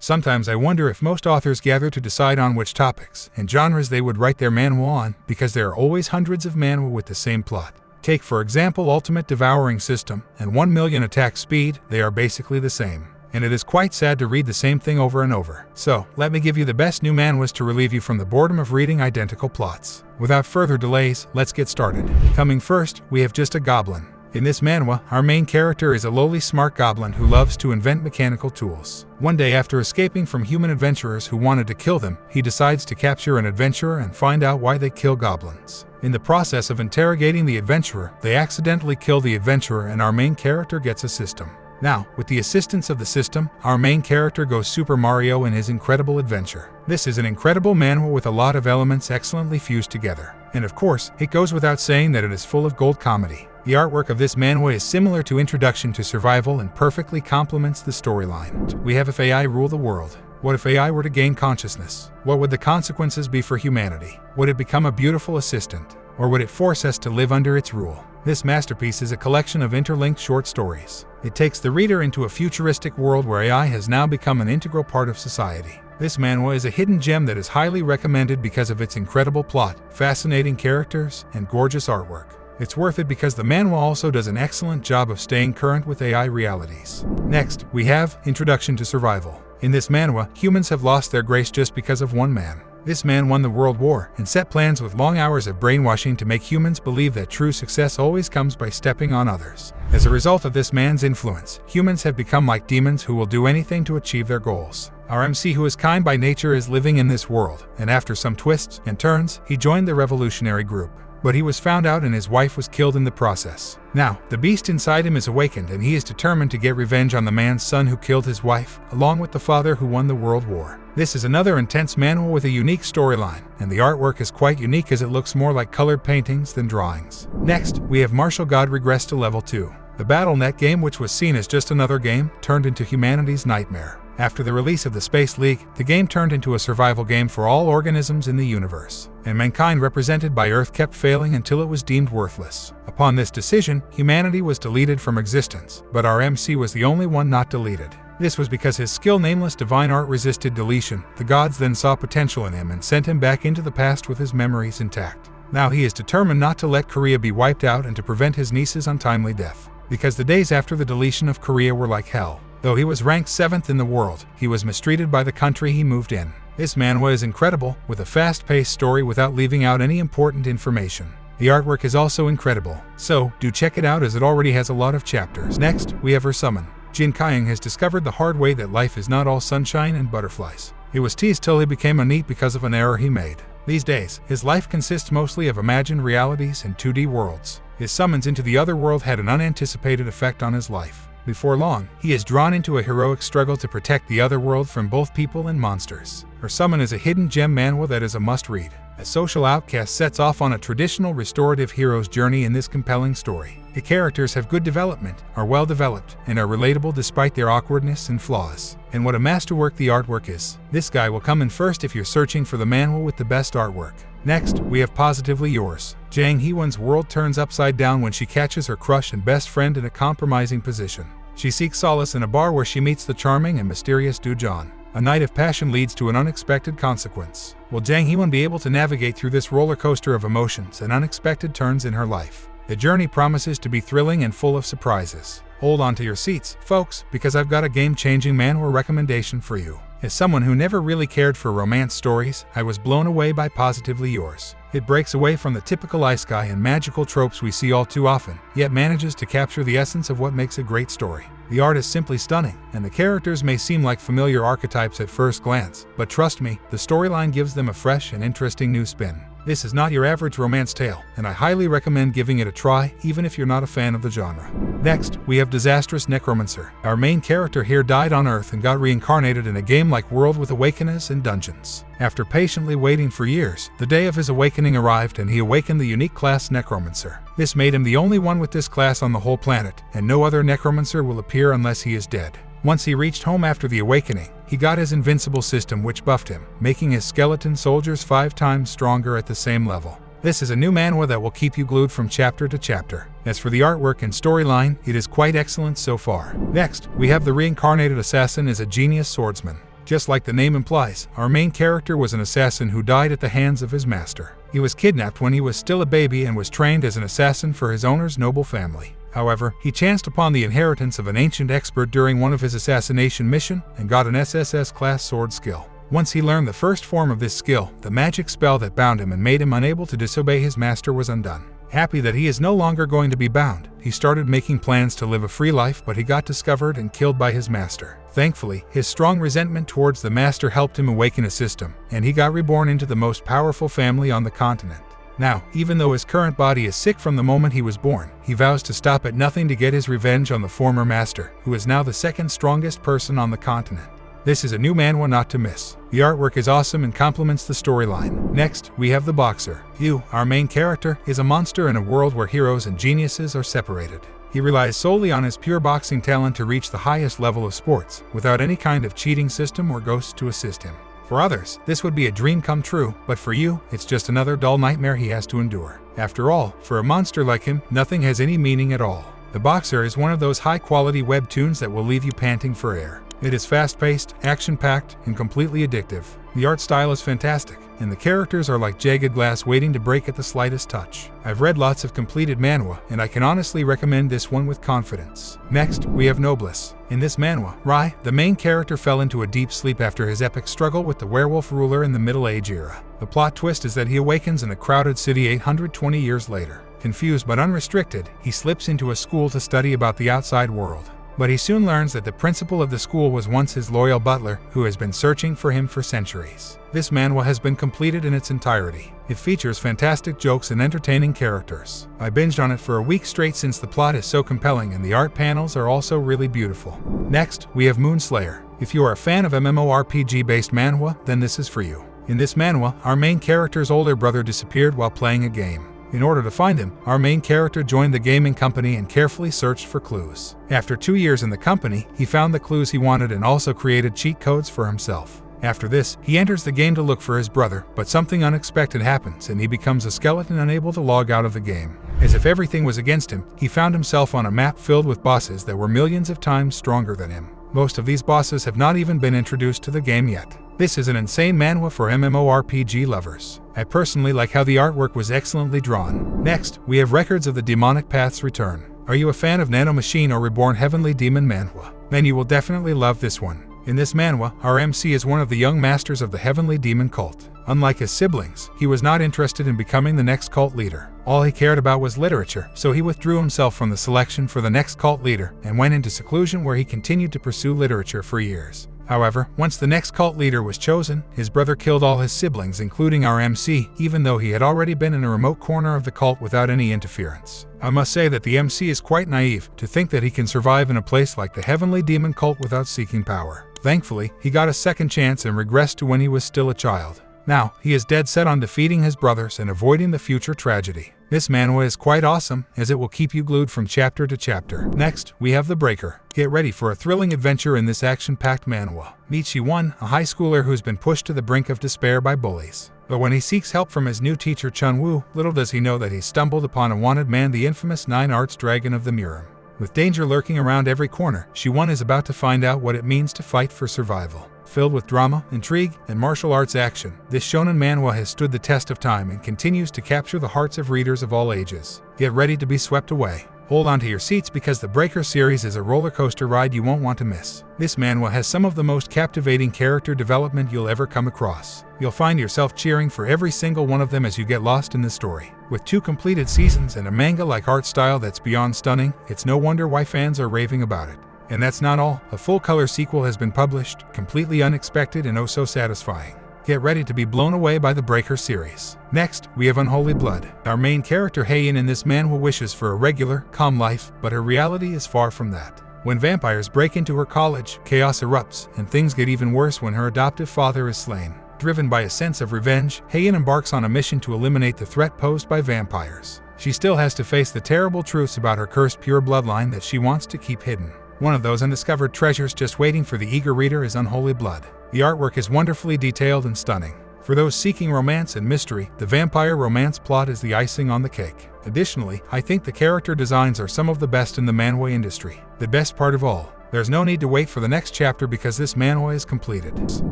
Sometimes I wonder if most authors gather to decide on which topics and genres they would write their manhwa on, because there are always hundreds of manhwa with the same plot. Take for example Ultimate Devouring System and 1 Million Attack Speed, they are basically the same. And it is quite sad to read the same thing over and over. So, let me give you the best new manhwas to relieve you from the boredom of reading identical plots. Without further delays, let's get started. Coming first, we have Just a Goblin. In this manhwa, our main character is a lowly smart goblin who loves to invent mechanical tools. One day after escaping from human adventurers who wanted to kill them, he decides to capture an adventurer and find out why they kill goblins. In the process of interrogating the adventurer, they accidentally kill the adventurer and our main character gets a system. Now, with the assistance of the system, our main character goes Super Mario in his incredible adventure. This is an incredible manhwa with a lot of elements excellently fused together. And of course, it goes without saying that it is full of gold comedy. The artwork of this manhwa is similar to Introduction to Survival and perfectly complements the storyline. We have If AI Rule the World. What if AI were to gain consciousness? What would the consequences be for humanity? Would it become a beautiful assistant? Or would it force us to live under its rule? This masterpiece is a collection of interlinked short stories. It takes the reader into a futuristic world where AI has now become an integral part of society. This manhwa is a hidden gem that is highly recommended because of its incredible plot, fascinating characters, and gorgeous artwork. It's worth it because the manhwa also does an excellent job of staying current with AI realities. Next, we have Introduction to Survival. In this manhwa, humans have lost their grace just because of one man. This man won the World War and set plans with long hours of brainwashing to make humans believe that true success always comes by stepping on others. As a result of this man's influence, humans have become like demons who will do anything to achieve their goals. Our MC, who is kind by nature, is living in this world, and after some twists and turns, he joined the revolutionary group. But he was found out and his wife was killed in the process. Now, the beast inside him is awakened and he is determined to get revenge on the man's son who killed his wife, along with the father who won the World War. This is another intense manhwa with a unique storyline, and the artwork is quite unique as it looks more like colored paintings than drawings. Next, we have Martial God Regress to Level 2. The BattleNet game, which was seen as just another game, turned into humanity's nightmare. After the release of the Space League, the game turned into a survival game for all organisms in the universe, and mankind represented by Earth kept failing until it was deemed worthless. Upon this decision, humanity was deleted from existence, but our MC was the only one not deleted. This was because his skill nameless divine art resisted deletion. The gods then saw potential in him and sent him back into the past with his memories intact. Now he is determined not to let Korea be wiped out and to prevent his niece's untimely death, because the days after the deletion of Korea were like hell. Though he was ranked 7th in the world, he was mistreated by the country he moved in. This manhwa is incredible, with a fast-paced story without leaving out any important information. The artwork is also incredible, so do check it out as it already has a lot of chapters. Next, we have Her Summon. Jin Kyung has discovered the hard way that life is not all sunshine and butterflies. He was teased till he became a NEET because of an error he made. These days, his life consists mostly of imagined realities and 2D worlds. His summons into the other world had an unanticipated effect on his life. Before long, he is drawn into a heroic struggle to protect the other world from both people and monsters. Her Summon is a hidden gem manhwa that is a must-read. A social outcast sets off on a traditional restorative hero's journey in this compelling story. The characters have good development, are well developed, and are relatable despite their awkwardness and flaws. And what a masterwork the artwork is. This guy will come in first if you're searching for the manhwa with the best artwork. Next, we have Positively Yours. Jang Hee-won's world turns upside down when she catches her crush and best friend in a compromising position. She seeks solace in a bar where she meets the charming and mysterious Do-Jon. A night of passion leads to an unexpected consequence. Will Jang Hee-won be able to navigate through this roller coaster of emotions and unexpected turns in her life? The journey promises to be thrilling and full of surprises. Hold on to your seats, folks, because I've got a game-changing manhwa recommendation for you. As someone who never really cared for romance stories, I was blown away by Positively Yours. It breaks away from the typical isekai and magical tropes we see all too often, yet manages to capture the essence of what makes a great story. The art is simply stunning, and the characters may seem like familiar archetypes at first glance, but trust me, the storyline gives them a fresh and interesting new spin. This is not your average romance tale, and I highly recommend giving it a try, even if you're not a fan of the genre. Next, we have Disastrous Necromancer. Our main character here died on Earth and got reincarnated in a game-like world with awakeners and dungeons. After patiently waiting for years, the day of his awakening arrived and he awakened the unique class Necromancer. This made him the only one with this class on the whole planet, and no other Necromancer will appear unless he is dead. Once he reached home after the awakening, he got his invincible system which buffed him, making his skeleton soldiers 5 times stronger at the same level. This is a new manhwa that will keep you glued from chapter to chapter. As for the artwork and storyline, it is quite excellent so far. Next, we have the reincarnated assassin as a genius swordsman. Just like the name implies, our main character was an assassin who died at the hands of his master. He was kidnapped when he was still a baby and was trained as an assassin for his owner's noble family. However, he chanced upon the inheritance of an ancient expert during one of his assassination missions and got an SSS-class sword skill. Once he learned the first form of this skill, the magic spell that bound him and made him unable to disobey his master was undone. Happy that he is no longer going to be bound, he started making plans to live a free life, but he got discovered and killed by his master. Thankfully, his strong resentment towards the master helped him awaken a system, and he got reborn into the most powerful family on the continent. Now, even though his current body is sick from the moment he was born, he vows to stop at nothing to get his revenge on the former master, who is now the second strongest person on the continent. This is a new manhwa not to miss. The artwork is awesome and complements the storyline. Next, we have the boxer. Yu, our main character, is a monster in a world where heroes and geniuses are separated. He relies solely on his pure boxing talent to reach the highest level of sports, without any kind of cheating system or ghosts to assist him. For others, this would be a dream come true, but for Yu, it's just another dull nightmare he has to endure. After all, for a monster like him, nothing has any meaning at all. The boxer is one of those high-quality webtoons that will leave you panting for air. It is fast-paced, action-packed, and completely addictive. The art style is fantastic, and the characters are like jagged glass waiting to break at the slightest touch. I've read lots of completed manhwa, and I can honestly recommend this one with confidence. Next, we have Noblesse. In this manhwa, Rai, the main character, fell into a deep sleep after his epic struggle with the werewolf ruler in the Middle Age era. The plot twist is that he awakens in a crowded city 820 years later. Confused but unrestricted, he slips into a school to study about the outside world. But he soon learns that the principal of the school was once his loyal butler, who has been searching for him for centuries. This manhwa has been completed in its entirety. It features fantastic jokes and entertaining characters. I binged on it for a week straight since the plot is so compelling and the art panels are also really beautiful. Next, we have Moonslayer. If you are a fan of MMORPG-based manhwa, then this is for you. In this manhwa, our main character's older brother disappeared while playing a game. In order to find him, our main character joined the gaming company and carefully searched for clues. After 2 years in the company, he found the clues he wanted and also created cheat codes for himself. After this, he enters the game to look for his brother, but something unexpected happens and he becomes a skeleton unable to log out of the game. As if everything was against him, he found himself on a map filled with bosses that were millions of times stronger than him. Most of these bosses have not even been introduced to the game yet. This is an insane manhwa for MMORPG lovers. I personally like how the artwork was excellently drawn. Next, we have Records of the Demonic Path's Return. Are you a fan of Nano Machine or Reborn Heavenly Demon manhwa? Then you will definitely love this one. In this manhwa, our MC is one of the young masters of the Heavenly Demon cult. Unlike his siblings, he was not interested in becoming the next cult leader. All he cared about was literature, so he withdrew himself from the selection for the next cult leader and went into seclusion where he continued to pursue literature for years. However, once the next cult leader was chosen, his brother killed all his siblings, including our MC, even though he had already been in a remote corner of the cult without any interference. I must say that the MC is quite naive to think that he can survive in a place like the Heavenly Demon cult without seeking power. Thankfully, he got a second chance and regressed to when he was still a child. Now, he is dead set on defeating his brothers and avoiding the future tragedy. This manhwa is quite awesome, as it will keep you glued from chapter to chapter. Next, we have The Breaker. Get ready for a thrilling adventure in this action-packed manhwa. Meet Shi-won, a high schooler who's been pushed to the brink of despair by bullies. But when he seeks help from his new teacher Chun-woo, little does he know that he's stumbled upon a wanted man, the infamous Nine Arts Dragon of the Murim. With danger lurking around every corner, Shi-won is about to find out what it means to fight for survival. Filled with drama, intrigue, and martial arts action, this shonen manhwa has stood the test of time and continues to capture the hearts of readers of all ages. Get ready to be swept away. Hold on to your seats because the Breaker series is a roller coaster ride you won't want to miss. This manhwa has some of the most captivating character development you'll ever come across. You'll find yourself cheering for every single one of them as you get lost in the story. With 2 completed seasons and a manga-like art style that's beyond stunning, it's no wonder why fans are raving about it. And that's not all. A full-color sequel has been published, completely unexpected and oh so satisfying. Get ready to be blown away by the Breaker series. Next, we have Unholy Blood. Our main character Heian in this manhwa wishes for a regular, calm life, but her reality is far from that. When vampires break into her college, chaos erupts, and things get even worse when her adoptive father is slain. Driven by a sense of revenge, Heian embarks on a mission to eliminate the threat posed by vampires. She still has to face the terrible truths about her cursed pure bloodline that she wants to keep hidden. One of those undiscovered treasures just waiting for the eager reader is Unholy Blood. The artwork is wonderfully detailed and stunning. For those seeking romance and mystery, the vampire romance plot is the icing on the cake. Additionally, I think the character designs are some of the best in the manhwa industry. The best part of all, There's no need to wait for the next chapter because this manhwa is completed.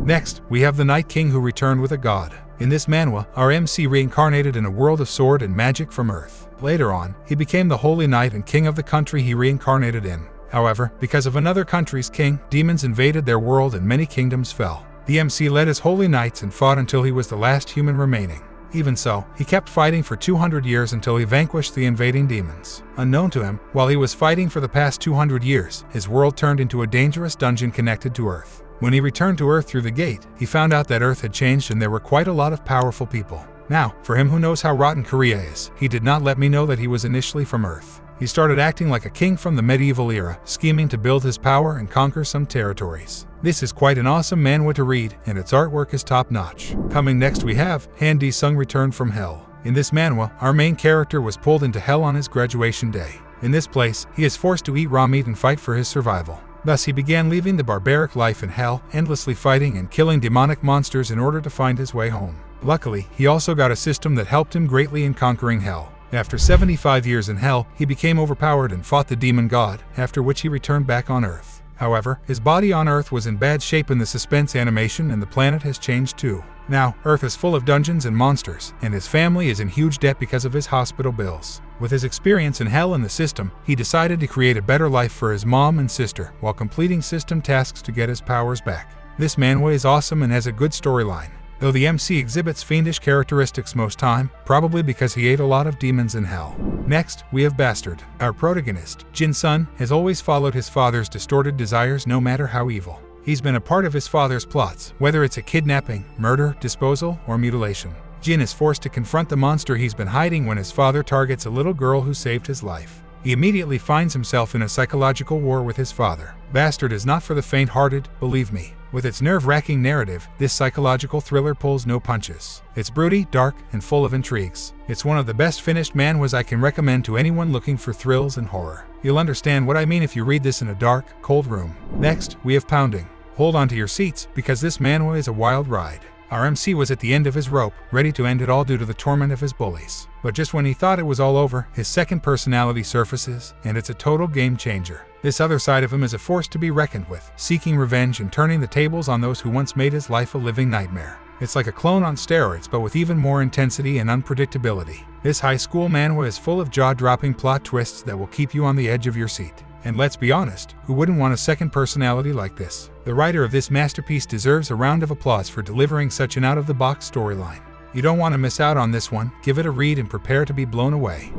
Next, we have the Night King who returned with a god. In this manhwa, our MC reincarnated in a world of sword and magic from Earth. Later on, he became the Holy Knight and king of the country he reincarnated in. However, because of another country's king, demons invaded their world and many kingdoms fell. The MC led his holy knights and fought until he was the last human remaining. Even so, he kept fighting for 200 years until he vanquished the invading demons. Unknown to him, while he was fighting for the past 200 years, his world turned into a dangerous dungeon connected to Earth. When he returned to Earth through the gate, he found out that Earth had changed and there were quite a lot of powerful people. Now, for him who knows how rotten Korea is, he did not let me know that he was initially from Earth. He started acting like a king from the medieval era, scheming to build his power and conquer some territories. This is quite an awesome manhwa to read, and its artwork is top-notch. Coming next we have Han Di-sung Return from Hell. In this manhwa, our main character was pulled into hell on his graduation day. In this place, he is forced to eat raw meat and fight for his survival. Thus he began leaving the barbaric life in hell, endlessly fighting and killing demonic monsters in order to find his way home. Luckily, he also got a system that helped him greatly in conquering hell. After 75 years in hell, he became overpowered and fought the demon god, after which he returned back on Earth. However, his body on Earth was in bad shape in the suspense animation and the planet has changed too. Now, Earth is full of dungeons and monsters, and his family is in huge debt because of his hospital bills. With his experience in hell and the system, he decided to create a better life for his mom and sister while completing system tasks to get his powers back. This manhwa is awesome and has a good storyline, though the MC exhibits fiendish characteristics most time, probably because he ate a lot of demons in hell. Next, we have Bastard. Our protagonist, Jin-sun, has always followed his father's distorted desires no matter how evil. He's been a part of his father's plots, whether it's a kidnapping, murder, disposal, or mutilation. Jin is forced to confront the monster he's been hiding when his father targets a little girl who saved his life. He immediately finds himself in a psychological war with his father. Bastard is not for the faint-hearted, believe me. With its nerve-wracking narrative, this psychological thriller pulls no punches. It's broody, dark, and full of intrigues. It's one of the best finished manhwas I can recommend to anyone looking for thrills and horror. You'll understand what I mean if you read this in a dark, cold room. Next, we have Pounding. Hold on to your seats, because this manhwa is a wild ride. Our MC was at the end of his rope, ready to end it all due to the torment of his bullies. But just when he thought it was all over, his second personality surfaces, and it's a total game changer. This other side of him is a force to be reckoned with, seeking revenge and turning the tables on those who once made his life a living nightmare. It's like a clone on steroids, but with even more intensity and unpredictability. This high school manhwa is full of jaw-dropping plot twists that will keep you on the edge of your seat. And let's be honest, who wouldn't want a second personality like this? The writer of this masterpiece deserves a round of applause for delivering such an out-of-the-box storyline. You don't want to miss out on this one. Give it a read and prepare to be blown away.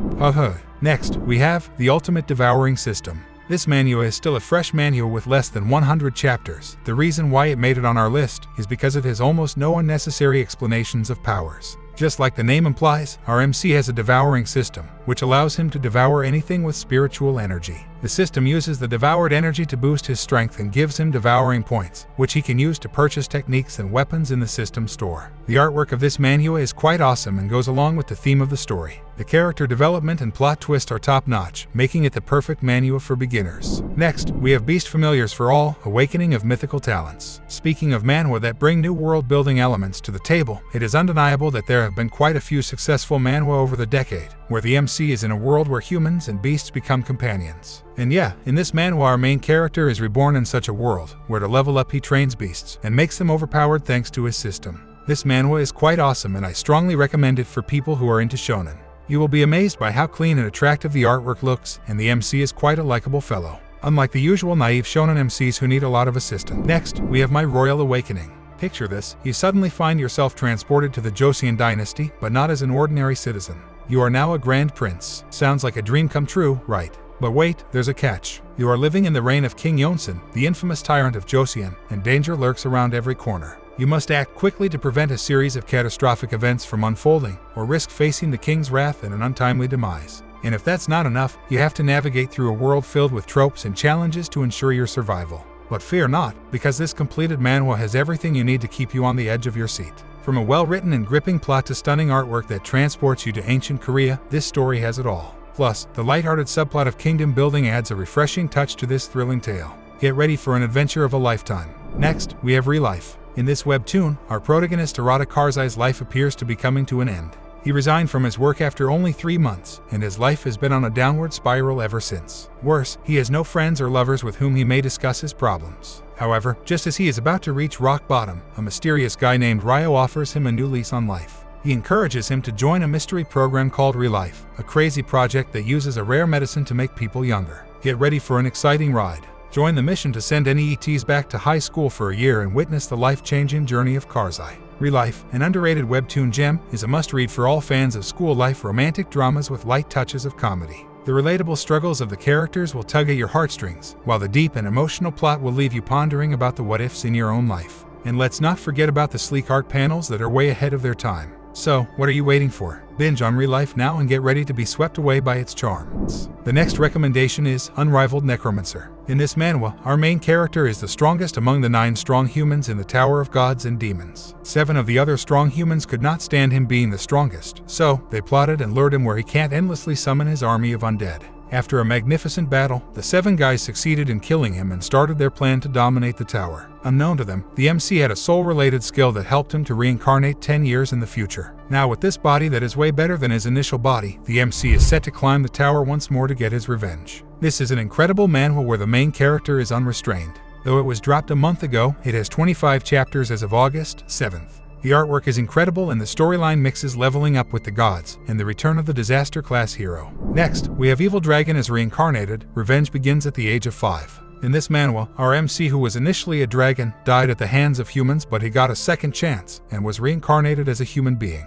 Next, we have The Ultimate Devouring System. This manhwa is still a fresh manhwa with less than 100 chapters. The reason why it made it on our list is because it has almost no unnecessary explanations of powers. Just like the name implies, our MC has a devouring system, which allows him to devour anything with spiritual energy. The system uses the devoured energy to boost his strength and gives him devouring points, which he can use to purchase techniques and weapons in the system store. The artwork of this manhwa is quite awesome and goes along with the theme of the story. The character development and plot twist are top-notch, making it the perfect manhwa for beginners. Next, we have Beast Familiars for All, Awakening of Mythical Talents. Speaking of manhwa that bring new world-building elements to the table, it is undeniable that there have been quite a few successful manhwa over the decade, where the MC is in a world where humans and beasts become companions. And yeah, in this manhwa our main character is reborn in such a world, where to level up he trains beasts and makes them overpowered thanks to his system. This manhwa is quite awesome and I strongly recommend it for people who are into shonen. You will be amazed by how clean and attractive the artwork looks, and the MC is quite a likable fellow, unlike the usual naive shonen MCs who need a lot of assistance. Next, we have My Royal Awakening. Picture this, you suddenly find yourself transported to the Joseon dynasty, but not as an ordinary citizen. You are now a grand prince. Sounds like a dream come true, right? But wait, there's a catch. You are living in the reign of King Yonsun, the infamous tyrant of Joseon, and danger lurks around every corner. You must act quickly to prevent a series of catastrophic events from unfolding, or risk facing the king's wrath and an untimely demise. And if that's not enough, you have to navigate through a world filled with tropes and challenges to ensure your survival. But fear not, because this completed manhwa has everything you need to keep you on the edge of your seat. From a well-written and gripping plot to stunning artwork that transports you to ancient Korea, this story has it all. Plus, the lighthearted subplot of kingdom building adds a refreshing touch to this thrilling tale. Get ready for an adventure of a lifetime. Next, we have Relife. In this webtoon, our protagonist Arata Karzai's life appears to be coming to an end. He resigned from his work after only 3 months, and his life has been on a downward spiral ever since. Worse, he has no friends or lovers with whom he may discuss his problems. However, just as he is about to reach rock bottom, a mysterious guy named Ryo offers him a new lease on life. He encourages him to join a mystery program called Relife, a crazy project that uses a rare medicine to make people younger. Get ready for an exciting ride. Join the mission to send NEETs back to high school for a year and witness the life-changing journey of Karzai. Relife, an underrated webtoon gem, is a must-read for all fans of school-life romantic dramas with light touches of comedy. The relatable struggles of the characters will tug at your heartstrings, while the deep and emotional plot will leave you pondering about the what-ifs in your own life. And let's not forget about the sleek art panels that are way ahead of their time. So, what are you waiting for? Binge on Relife now and get ready to be swept away by its charms. The next recommendation is Unrivaled Necromancer. In this manhwa, our main character is the strongest among the 9 strong humans in the Tower of Gods and Demons. 7 of the other strong humans could not stand him being the strongest, so they plotted and lured him where he can't endlessly summon his army of undead. After a magnificent battle, the 7 guys succeeded in killing him and started their plan to dominate the tower. Unknown to them, the MC had a soul-related skill that helped him to reincarnate 10 years in the future. Now with this body that is way better than his initial body, the MC is set to climb the tower once more to get his revenge. This is an incredible manhwa where the main character is unrestrained. Though it was dropped a month ago, it has 25 chapters as of August 7th. The artwork is incredible and the storyline mixes leveling up with the gods and the return of the disaster class hero. Next, we have Evil Dragon as reincarnated. Revenge begins at the age of 5. In this manhwa, our MC, who was initially a dragon, died at the hands of humans, but he got a second chance and was reincarnated as a human being.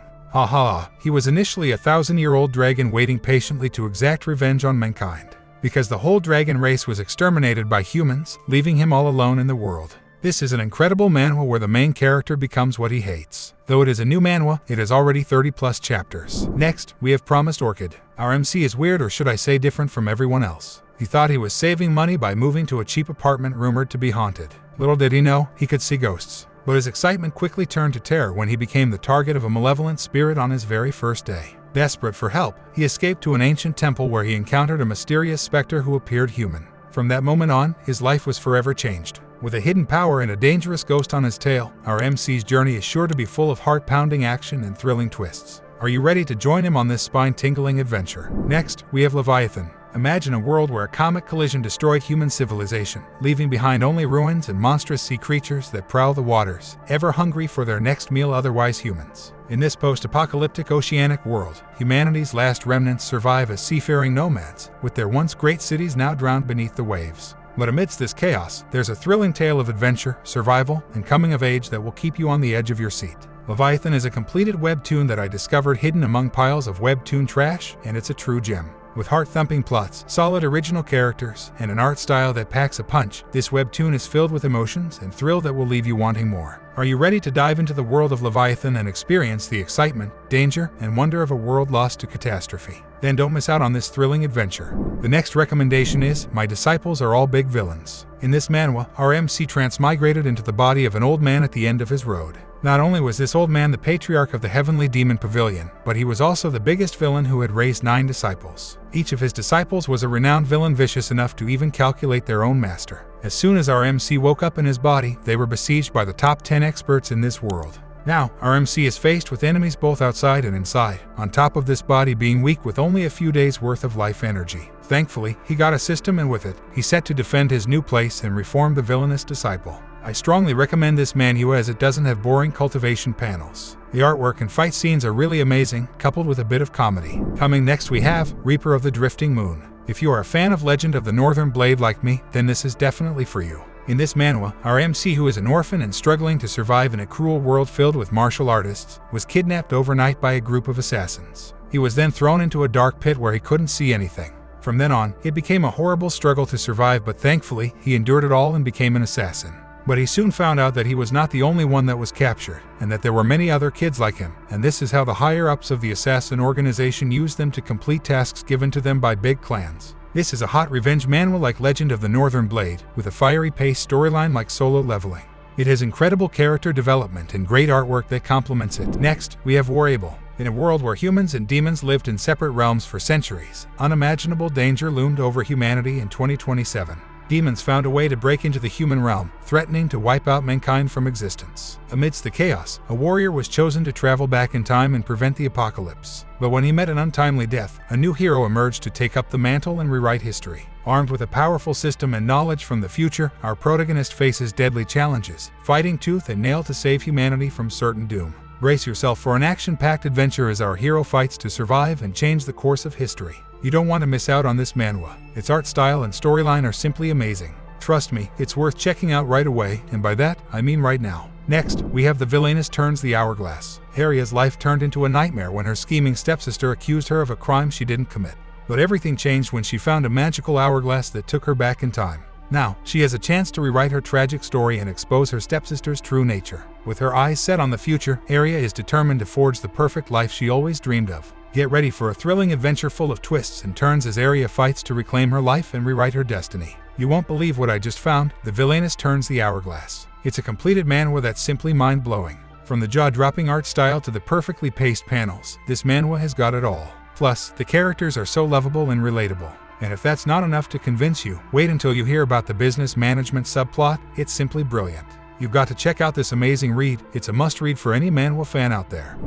He was initially a 1,000-year-old dragon waiting patiently to exact revenge on mankind, because the whole dragon race was exterminated by humans, leaving him all alone in the world. This is an incredible manhwa where the main character becomes what he hates. Though it is a new manhwa, it has already 30+ chapters. Next, we have Promised Orchid. Our MC is weird, or should I say different from everyone else. He thought he was saving money by moving to a cheap apartment rumored to be haunted. Little did he know, he could see ghosts. But his excitement quickly turned to terror when he became the target of a malevolent spirit on his very first day. Desperate for help, he escaped to an ancient temple where he encountered a mysterious specter who appeared human. From that moment on, his life was forever changed. With a hidden power and a dangerous ghost on his tail, our MC's journey is sure to be full of heart-pounding action and thrilling twists. Are you ready to join him on this spine-tingling adventure? Next, we have Leviathan. Imagine a world where a comet collision destroyed human civilization, leaving behind only ruins and monstrous sea creatures that prowl the waters, ever hungry for their next meal, otherwise humans. In this post-apocalyptic oceanic world, humanity's last remnants survive as seafaring nomads, with their once great cities now drowned beneath the waves. But amidst this chaos, there's a thrilling tale of adventure, survival, and coming of age that will keep you on the edge of your seat. Leviathan is a completed webtoon that I discovered hidden among piles of webtoon trash, and it's a true gem. With heart-thumping plots, solid original characters, and an art style that packs a punch, this webtoon is filled with emotions and thrill that will leave you wanting more. Are you ready to dive into the world of Leviathan and experience the excitement, danger, and wonder of a world lost to catastrophe? Then don't miss out on this thrilling adventure. The next recommendation is My Disciples Are All Big Villains. In this manhwa, our MC transmigrated into the body of an old man at the end of his road. Not only was this old man the patriarch of the Heavenly Demon Pavilion, but he was also the biggest villain who had raised 9 disciples. Each of his disciples was a renowned villain, vicious enough to even calculate their own master. As soon as our MC woke up in his body, they were besieged by the top 10 experts in this world. Now, our MC is faced with enemies both outside and inside, on top of this body being weak with only a few days worth of life energy. Thankfully, he got a system, and with it, he set to defend his new place and reform the villainous disciple. I strongly recommend this manhwa as it doesn't have boring cultivation panels. The artwork and fight scenes are really amazing, coupled with a bit of comedy. Coming next we have Reaper of the Drifting Moon. If you are a fan of Legend of the Northern Blade like me, then this is definitely for you. In this manhwa, our MC, who is an orphan and struggling to survive in a cruel world filled with martial artists, was kidnapped overnight by a group of assassins. He was then thrown into a dark pit where he couldn't see anything. From then on, it became a horrible struggle to survive, but thankfully, he endured it all and became an assassin. But he soon found out that he was not the only one that was captured, and that there were many other kids like him, and this is how the higher-ups of the assassin organization used them to complete tasks given to them by big clans. This is a hot revenge manhwa like Legend of the Northern Blade, with a fiery-paced storyline like Solo Leveling. It has incredible character development and great artwork that complements it. Next, we have Warable. In a world where humans and demons lived in separate realms for centuries, unimaginable danger loomed over humanity in 2027. demons found a way to break into the human realm, threatening to wipe out mankind from existence. Amidst the chaos, a warrior was chosen to travel back in time and prevent the apocalypse. But when he met an untimely death, a new hero emerged to take up the mantle and rewrite history. Armed with a powerful system and knowledge from the future, our protagonist faces deadly challenges, fighting tooth and nail to save humanity from certain doom. Brace yourself for an action-packed adventure as our hero fights to survive and change the course of history. You don't want to miss out on this manhwa. Its art style and storyline are simply amazing. Trust me, it's worth checking out right away, and by that, I mean right now. Next, we have The Villainess Turns the Hourglass. Harriet's life turned into a nightmare when her scheming stepsister accused her of a crime she didn't commit. But everything changed when she found a magical hourglass that took her back in time. Now, she has a chance to rewrite her tragic story and expose her stepsister's true nature. With her eyes set on the future, Arya is determined to forge the perfect life she always dreamed of. Get ready for a thrilling adventure full of twists and turns as Arya fights to reclaim her life and rewrite her destiny. You won't believe what I just found. The Villainess Turns the Hourglass. It's a completed manhwa that's simply mind-blowing. From the jaw-dropping art style to the perfectly paced panels, this manhwa has got it all. Plus, the characters are so lovable and relatable. And if that's not enough to convince you, wait until you hear about the business management subplot. It's simply brilliant. You've got to check out this amazing read. It's a must-read for any manhwa fan out there.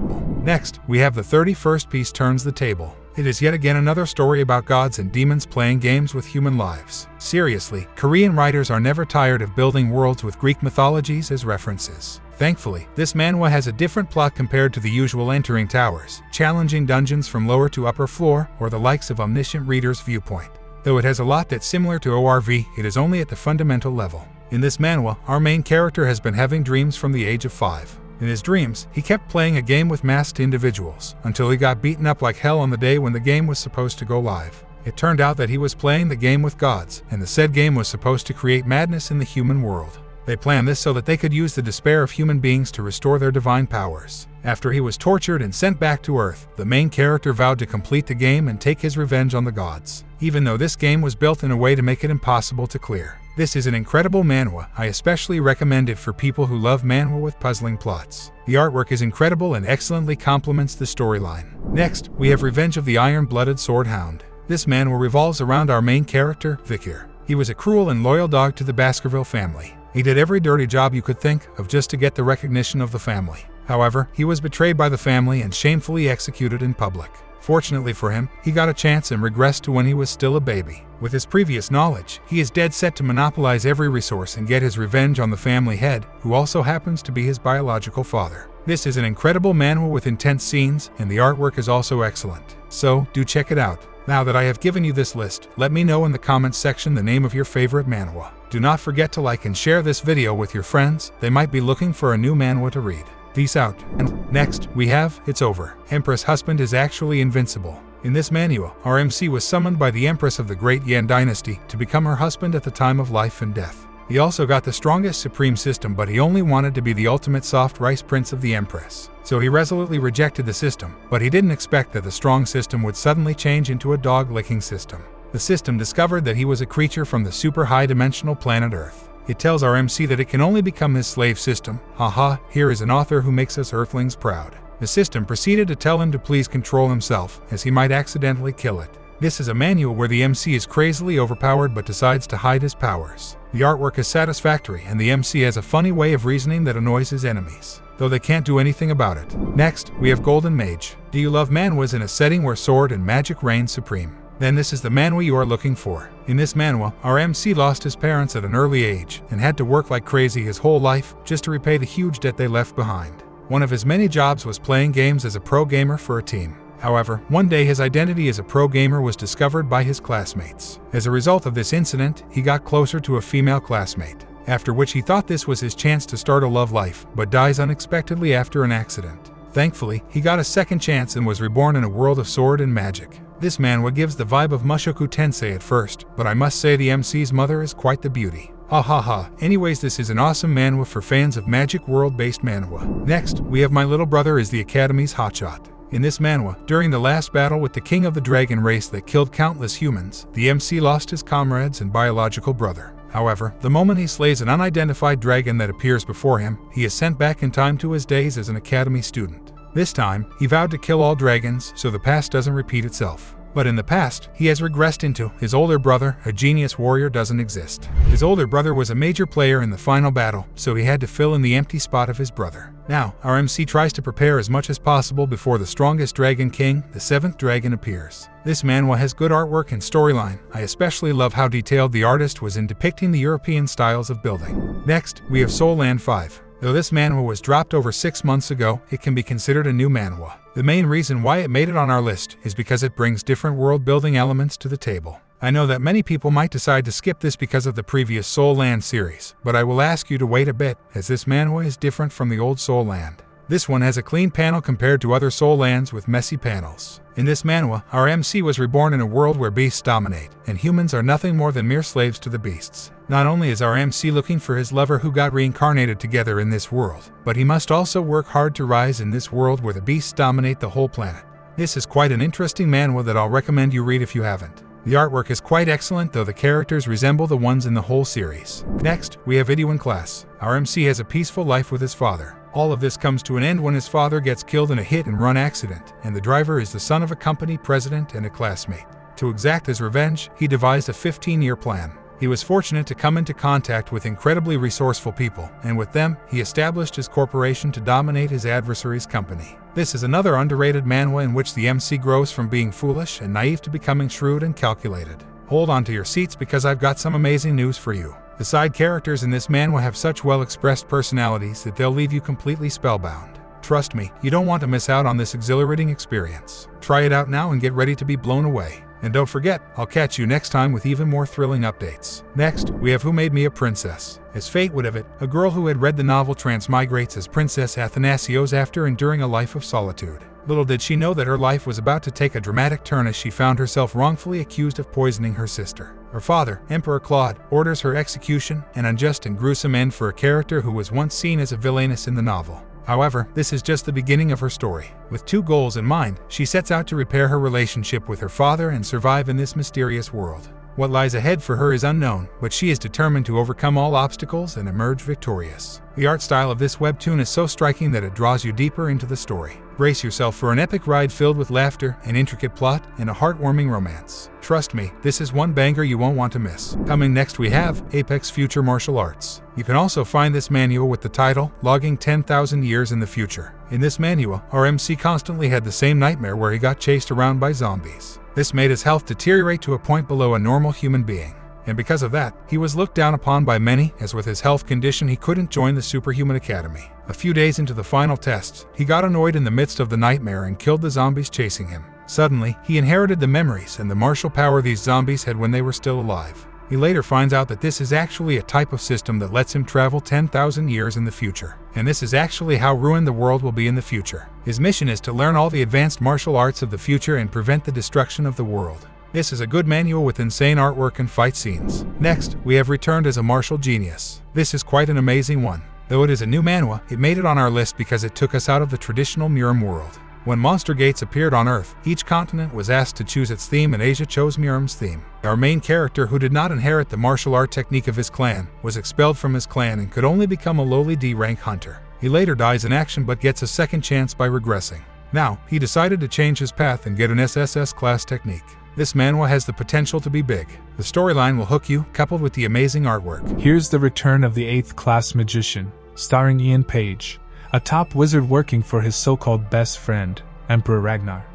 Next, we have The 31st Piece Turns the Table. It is yet again another story about gods and demons playing games with human lives. Seriously, Korean writers are never tired of building worlds with Greek mythologies as references. Thankfully, this manhwa has a different plot compared to the usual entering towers, challenging dungeons from lower to upper floor, or the likes of Omniscient readers' Viewpoint. Though it has a lot that's similar to ORV, it is only at the fundamental level. In this manhwa, our main character has been having dreams from the age of 5. In his dreams, he kept playing a game with masked individuals, until he got beaten up like hell on the day when the game was supposed to go live. It turned out that he was playing the game with gods, and the said game was supposed to create madness in the human world. They planned this so that they could use the despair of human beings to restore their divine powers. After he was tortured and sent back to Earth, the main character vowed to complete the game and take his revenge on the gods, even though this game was built in a way to make it impossible to clear. This is an incredible manhwa. I especially recommend it for people who love manhwa with puzzling plots. The artwork is incredible and excellently complements the storyline. Next, we have Revenge of the Iron-Blooded Sword Hound. This manhwa revolves around our main character, Vikir. He was a cruel and loyal dog to the Baskerville family. He did every dirty job you could think of just to get the recognition of the family. However, he was betrayed by the family and shamefully executed in public. Fortunately for him, he got a chance and regressed to when he was still a baby. With his previous knowledge, he is dead set to monopolize every resource and get his revenge on the family head, who also happens to be his biological father. This is an incredible manhwa with intense scenes, and the artwork is also excellent. So, do check it out. Now that I have given you this list, let me know in the comments section the name of your favorite manhwa. Do not forget to like and share this video with your friends. They might be looking for a new manhwa to read. Peace out. And next, we have It's Over. Empress Husband is actually invincible. In this manhwa, our MC was summoned by the Empress of the Great Yan Dynasty to become her husband at the time of life and death. He also got the strongest supreme system, but he only wanted to be the ultimate soft rice prince of the Empress. So he resolutely rejected the system, but he didn't expect that the strong system would suddenly change into a dog-licking system. The system discovered that he was a creature from the super high-dimensional planet Earth. It tells our MC that it can only become his slave system. Haha, here is an author who makes us Earthlings proud. The system proceeded to tell him to please control himself, as he might accidentally kill it. This is a manual where the MC is crazily overpowered but decides to hide his powers. The artwork is satisfactory, and the MC has a funny way of reasoning that annoys his enemies, though they can't do anything about it. Next, we have Golden Mage. Do you love manhwas in a setting where sword and magic reign supreme? Then this is the manhwa you are looking for. In this manhwa, our MC lost his parents at an early age and had to work like crazy his whole life just to repay the huge debt they left behind. One of his many jobs was playing games as a pro gamer for a team. However, one day his identity as a pro gamer was discovered by his classmates. As a result of this incident, he got closer to a female classmate, after which he thought this was his chance to start a love life, but dies unexpectedly after an accident. Thankfully, he got a second chance and was reborn in a world of sword and magic. This manhwa gives the vibe of Mushoku Tensei at first, but I must say the MC's mother is quite the beauty. Ha ha ha. Anyways, this is an awesome manhwa for fans of magic world-based manhwa. Next, we have My Little Brother is the Academy's Hotshot. In this manhwa, during the last battle with the king of the dragon race that killed countless humans, the MC lost his comrades and biological brother. However, the moment he slays an unidentified dragon that appears before him, he is sent back in time to his days as an academy student. This time, he vowed to kill all dragons so the past doesn't repeat itself. But in the past, he has regressed into his older brother, a genius warrior doesn't exist. His older brother was a major player in the final battle, so he had to fill in the empty spot of his brother. Now, our MC tries to prepare as much as possible before the strongest Dragon King, the 7th dragon, appears. This manhwa has good artwork and storyline. I especially love how detailed the artist was in depicting the European styles of building. Next, we have Soul Land 5. Though this manhwa was dropped over 6 months ago, it can be considered a new manhwa. The main reason why it made it on our list is because it brings different world-building elements to the table. I know that many people might decide to skip this because of the previous Soul Land series, but I will ask you to wait a bit, as this manhwa is different from the old Soul Land. This one has a clean panel compared to other Soul Lands with messy panels. In this manhwa, our MC was reborn in a world where beasts dominate, and humans are nothing more than mere slaves to the beasts. Not only is our MC looking for his lover who got reincarnated together in this world, but he must also work hard to rise in this world where the beasts dominate the whole planet. This is quite an interesting manhwa that I'll recommend you read if you haven't. The artwork is quite excellent, though the characters resemble the ones in the whole series. Next, we have Idiwan class. Our MC has a peaceful life with his father. All of this comes to an end when his father gets killed in a hit-and-run accident, and the driver is the son of a company president and a classmate. To exact his revenge, he devised a 15-year plan. He was fortunate to come into contact with incredibly resourceful people, and with them, he established his corporation to dominate his adversary's company. This is another underrated manhwa in which the MC grows from being foolish and naive to becoming shrewd and calculated. Hold on to your seats because I've got some amazing news for you. The side characters in this manhwa have such well-expressed personalities that they'll leave you completely spellbound. Trust me, you don't want to miss out on this exhilarating experience. Try it out now and get ready to be blown away. And don't forget, I'll catch you next time with even more thrilling updates. Next, we have Who Made Me a Princess. As fate would have it, a girl who had read the novel transmigrates as Princess Athanasios after enduring a life of solitude. Little did she know that her life was about to take a dramatic turn as she found herself wrongfully accused of poisoning her sister. Her father, Emperor Claude, orders her execution, an unjust and gruesome end for a character who was once seen as a villainess in the novel. However, this is just the beginning of her story. With 2 goals in mind, she sets out to repair her relationship with her father and survive in this mysterious world. What lies ahead for her is unknown, but she is determined to overcome all obstacles and emerge victorious. The art style of this webtoon is so striking that it draws you deeper into the story. Brace yourself for an epic ride filled with laughter, an intricate plot, and a heartwarming romance. Trust me, this is one banger you won't want to miss. Coming next we have Apex Future Martial Arts. You can also find this manhwa with the title, Logging 10,000 Years in the Future. In this manhwa, our MC constantly had the same nightmare where he got chased around by zombies. This made his health deteriorate to a point below a normal human being. And because of that, he was looked down upon by many, as with his health condition he couldn't join the Superhuman Academy. A few days into the final tests, he got annoyed in the midst of the nightmare and killed the zombies chasing him. Suddenly, he inherited the memories and the martial power these zombies had when they were still alive. He later finds out that this is actually a type of system that lets him travel 10,000 years in the future. And this is actually how ruined the world will be in the future. His mission is to learn all the advanced martial arts of the future and prevent the destruction of the world. This is a good manual with insane artwork and fight scenes. Next, we have Returned as a Martial Genius. This is quite an amazing one. Though it is a new manhwa, it made it on our list because it took us out of the traditional murim world. When monster gates appeared on Earth, each continent was asked to choose its theme, and Asia chose Murim's theme. Our main character, who did not inherit the martial art technique of his clan, was expelled from his clan and could only become a lowly D-rank hunter. He later dies in action but gets a second chance by regressing. Now, he decided to change his path and get an SSS class technique. This manhwa has the potential to be big. The storyline will hook you, coupled with the amazing artwork. Here's the return of the 8th class magician, starring Ian Page, a top wizard working for his so-called best friend, Emperor Ragnar.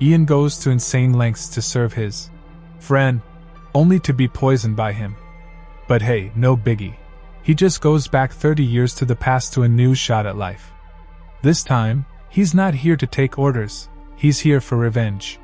Ian goes to insane lengths to serve his friend, only to be poisoned by him. But hey, no biggie. He just goes back 30 years to the past to a new shot at life. This time, he's not here to take orders, he's here for revenge.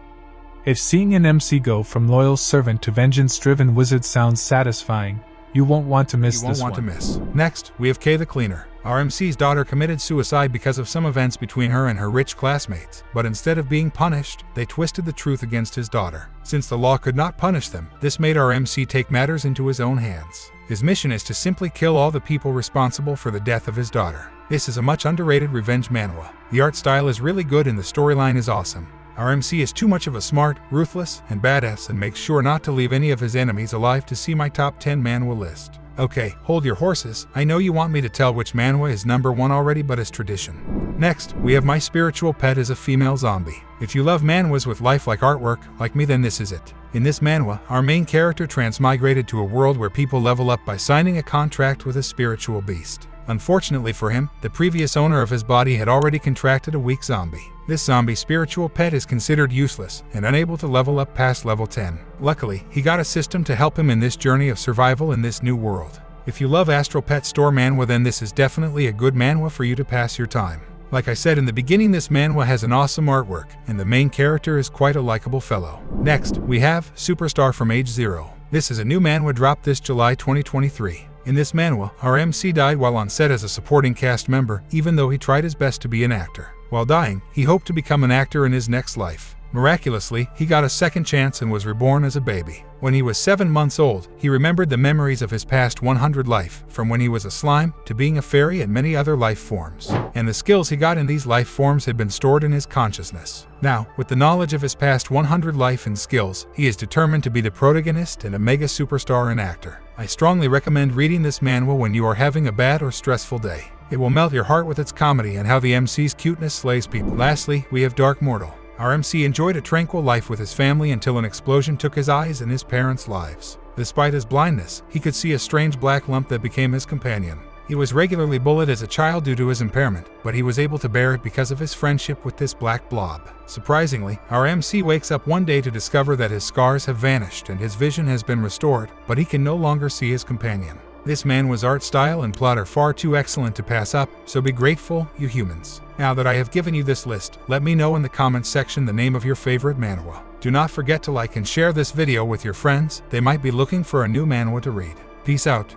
If seeing an MC go from loyal servant to vengeance-driven wizard sounds satisfying, you won't want to miss this one. Next, we have Kay the Cleaner. Our MC's daughter committed suicide because of some events between her and her rich classmates, but instead of being punished, they twisted the truth against his daughter. Since the law could not punish them, this made our MC take matters into his own hands. His mission is to simply kill all the people responsible for the death of his daughter. This is a much underrated revenge manhwa. The art style is really good and the storyline is awesome. Our MC is too much of a smart, ruthless, and badass and makes sure not to leave any of his enemies alive to see my top 10 manhwa list. Okay, hold your horses. I know you want me to tell which manhwa is number 1 already, but it's tradition. Next, we have My Spiritual Pet is a Female Zombie. If you love manhwas with lifelike artwork, like me, then this is it. In this manhwa, our main character transmigrated to a world where people level up by signing a contract with a spiritual beast. Unfortunately for him, the previous owner of his body had already contracted a weak zombie. This zombie spiritual pet is considered useless and unable to level up past level 10. Luckily, he got a system to help him in this journey of survival in this new world. If you love Astral Pet Store manhwa, then this is definitely a good manhwa for you to pass your time. Like I said in the beginning, this manhwa has an awesome artwork, and the main character is quite a likable fellow. Next, we have Superstar from Age 0. This is a new manhwa dropped this July 2023. In this manhwa, our MC died while on set as a supporting cast member, even though he tried his best to be an actor. While dying, he hoped to become an actor in his next life. Miraculously, he got a second chance and was reborn as a baby. When he was 7 months old, he remembered the memories of his past 100 life, from when he was a slime to being a fairy and many other life forms. And the skills he got in these life forms had been stored in his consciousness. Now, with the knowledge of his past 100 life and skills, he is determined to be the protagonist and a mega superstar and actor. I strongly recommend reading this manhwa when you are having a bad or stressful day. It will melt your heart with its comedy and how the MC's cuteness slays people. Lastly, we have Dark Mortal. Our MC enjoyed a tranquil life with his family until an explosion took his eyes and his parents' lives. Despite his blindness, he could see a strange black lump that became his companion. He was regularly bullied as a child due to his impairment, but he was able to bear it because of his friendship with this black blob. Surprisingly, our MC wakes up one day to discover that his scars have vanished and his vision has been restored, but he can no longer see his companion. This manhwa's art style and plot are far too excellent to pass up, so be grateful, you humans. Now that I have given you this list, let me know in the comments section the name of your favorite manhwa. Do not forget to like and share this video with your friends, they might be looking for a new manhwa to read. Peace out.